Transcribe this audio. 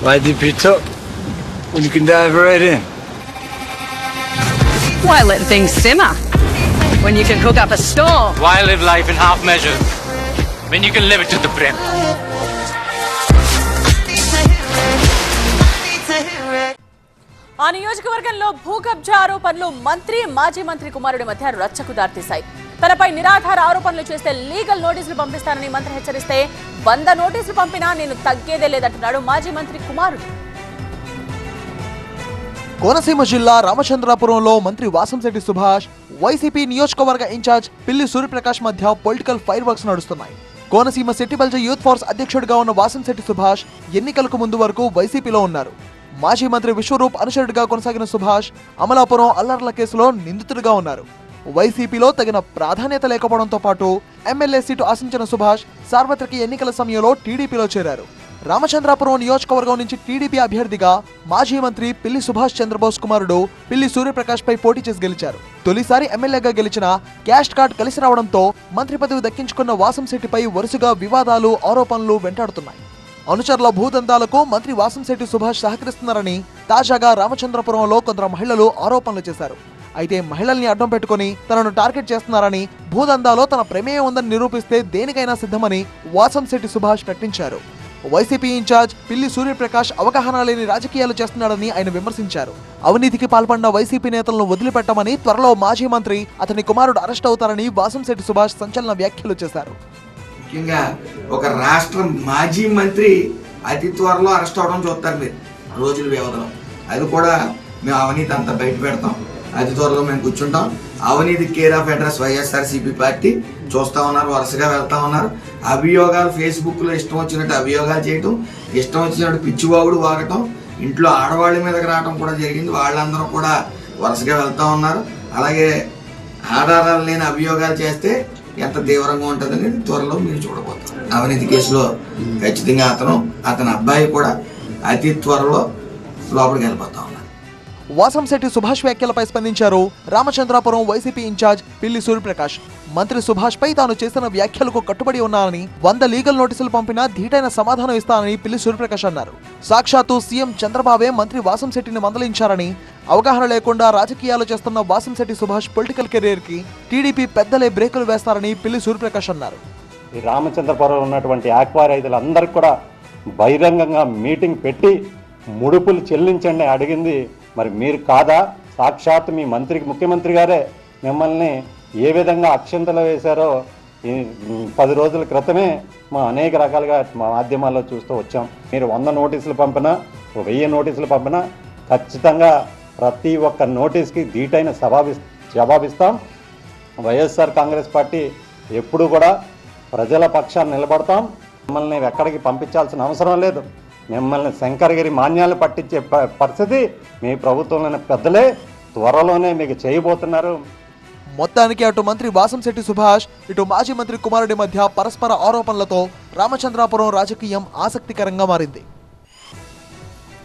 Why dip it up when you can dive right in? Why let things simmer when you can cook up a storm? Why live life in half measures when you can live it to the brim? ఆ నియోజకవర్గంలో భూకబ్జా ఆరోపణలు మంత్రి మాజీ మంత్రి కుమారుడి మధ్య రచ్చకు దారితీశాయి. తనపై నిరాధార ఆరోపణలు చేస్తే లీగల్ నోటీసులు పంపిస్తానని మంత్రి హెచ్చరిస్తే 100 నోటీసులు పంపినా నేను తగ్గేదే లేదంటున్నాడు మాజీ మంత్రి కుమారుడు. కోనసీమ జిల్లా రామచంద్రాపురంలో మంత్రి వాసంశెట్టి సుభాష్, వైసీపీ నియోజకవర్గ ఇన్ఛార్జ్ పిల్లి సూర్యప్రకాష్ మధ్య పొలిటికల్ ఫైర్ వర్క్స్ నడుస్తున్నాయి. కోనసీమ సెట్టిబల్జ యూత్ ఫోర్స్ అధ్యక్షుడిగా ఉన్న వాసంశెట్టి సుభాష్ ఎన్నికలకు ముందు వరకు వైసీపీలో ఉన్నారు. మాజీ మంత్రి విశ్వరూప్ అనుచరుడిగా కొనసాగిన సుభాష్ అమలాపురం అల్లర్ల కేసులో నిందితుడిగా ఉన్నారు. వైసీపీలో తగిన ప్రాధాన్యత లేకపోవడంతో పాటు ఎమ్మెల్యే సీటు ఆశించిన సుభాష్ సార్వత్రిక ఎన్నికల సమయంలో టీడీపీలో చేరారు. రామచంద్రాపురం నియోజకవర్గం నుంచి టీడీపీ అభ్యర్థిగా మాజీ మంత్రి పిల్లి సుభాష్ చంద్రబోస్ కుమారుడు పిల్లి సూర్యప్రకాష్ పై పోటీ చేసి గెలిచారు. తొలిసారి ఎమ్మెల్యేగా గెలిచిన క్యాస్ట్ కార్డ్ కలిసి రావడంతో మంత్రి పదవి దక్కించుకున్న వాసంశెట్టిపై వరుసగా వివాదాలు, ఆరోపణలు వెంటాడుతున్నాయి. అనుచరుల భూదందాలకు మంత్రి వాసంశెట్టి సుభాష్ సహకరిస్తున్నారని తాజాగా రామచంద్రపురంలో కొందరు మహిళలు ఆరోపణలు చేశారు. అయితే మహిళల్ని అడ్డం పెట్టుకుని తనను టార్గెట్ చేస్తున్నారని, భూదందాలో తన ప్రమేయం ఉందని నిరూపిస్తే దేనికైనా సిద్ధమని వాసంశెట్టి సుభాష్ ప్రకటించారు. వైసీపీ ఇన్ఛార్జ్ పిల్లి సూర్యప్రకాష్ అవగాహన లేని రాజకీయాలు చేస్తున్నాడని ఆయన విమర్శించారు. అవినీతికి పాల్పడిన వైసీపీ నేతలను వదిలిపెట్టమని, త్వరలో మాజీ మంత్రి అతని కుమారుడు అరెస్ట్ అవుతారని వాసంశెట్టి సుభాష్ సంచలన వ్యాఖ్యలు చేశారు. ముఖ్యంగా ఒక రాష్ట్ర మాజీ మంత్రి అతి త్వరలో అరెస్ట్ అవడం చూస్తారు మీరు రోజుల వ్యవధిలో. అది కూడా మేము అవినీతి అంతా బయట పెడతాం, అతి త్వరలో మేము కూర్చుంటాం. అవినీతి care of address YSRCP party చూస్తూ ఉన్నారు, వరుసగా వెళ్తా ఉన్నారు. అభియోగాలు ఫేస్బుక్లో ఇష్టం వచ్చినట్టు అభియోగాలు చేయటం, ఇష్టం వచ్చినట్టు పిచ్చివాగుడు వాగటం, ఇంట్లో ఆడవాళ్ళ మీదకి రావడం కూడా జరిగింది. వాళ్ళందరూ కూడా వరుసగా వెళ్తూ ఉన్నారు. అలాగే ఆధారాలు లేని అభియోగాలు చేస్తే ఎంత తీవ్రంగా ఉంటుందని త్వరలో మీరు చూడబోతారు. అవినీతి కేసులో ఖచ్చితంగా అతని అబ్బాయి కూడా అతి త్వరలో లోపలికి వెళ్ళిపోతా ఉన్నారు. వాసంశెట్టి సుభాష్ వ్యాఖ్యలపై స్పందించారు రామచంద్రాపురం వైసీపీ ఇన్ఛార్జ్ పిల్లి సూర్యప్రకాష్. మంత్రి సుభాష్ పై తాను చేసిన వ్యాఖ్యలకు కట్టుబడి ఉన్నానని, 100 లీగల్ నోటీసులు పంపినా ధీటైన సమాధానం ఇస్తానని పిల్లి సూర్యప్రకాష్ అన్నారు. సాక్షాత్తు సీఎం చంద్రబాబే మంత్రి వాసంశెట్టిని మందలించారని, అవగాహన లేకుండా రాజకీయాలు చేస్తున్న వాసంశెట్టి సుభాష్ పొలిటికల్ కెరీర్ కి టీడీపీ పెద్దలే బ్రేకులు వేస్తారని పిల్లి సూర్యప్రకాష్ అన్నారు. ఈ రామచంద్రపురం ఉన్నటువంటి ఆక్వా రైతులందరికీ కూడా బహిరంగంగా మీటింగ్ పెట్టి ముడుపులు చెల్లించండి అడిగింది మరి మీరు కాదా? సాక్షాత్ మీ ముఖ్యమంత్రి గారే మిమ్మల్ని ఏ విధంగా అక్షంతలు వేశారో 10 రోజుల క్రితమే మా అనేక రకాలుగా మా మాధ్యమాల్లో చూస్తూ వచ్చాం. మీరు 100 నోటీసులు పంపినా, 1000 నోటీసులు పంపినా ఖచ్చితంగా ప్రతి ఒక్క నోటీస్కి ధీటైన జవాబిస్తాం. వైఎస్ఆర్ కాంగ్రెస్ పార్టీ ఎప్పుడు కూడా ప్రజల పక్షాన్ని నిలబడతాం. మిమ్మల్ని ఎక్కడికి పంపించాల్సిన అవసరం లేదు. మిమ్మల్ని శంకరగిరి మాన్యాలు పట్టించే పరిస్థితి మీ ప్రభుత్వంలోని పెద్దలే త్వరలోనే మీకు చేయబోతున్నారు. మొత్తానికి అటు మంత్రి వాసంశెట్టి సుభాష్, ఇటు మాజీ మంత్రి కుమారుడి మధ్య పరస్పర ఆరోపణలతో రామచంద్రాపురం రాజకీయం ఆసక్తికరంగా మారింది.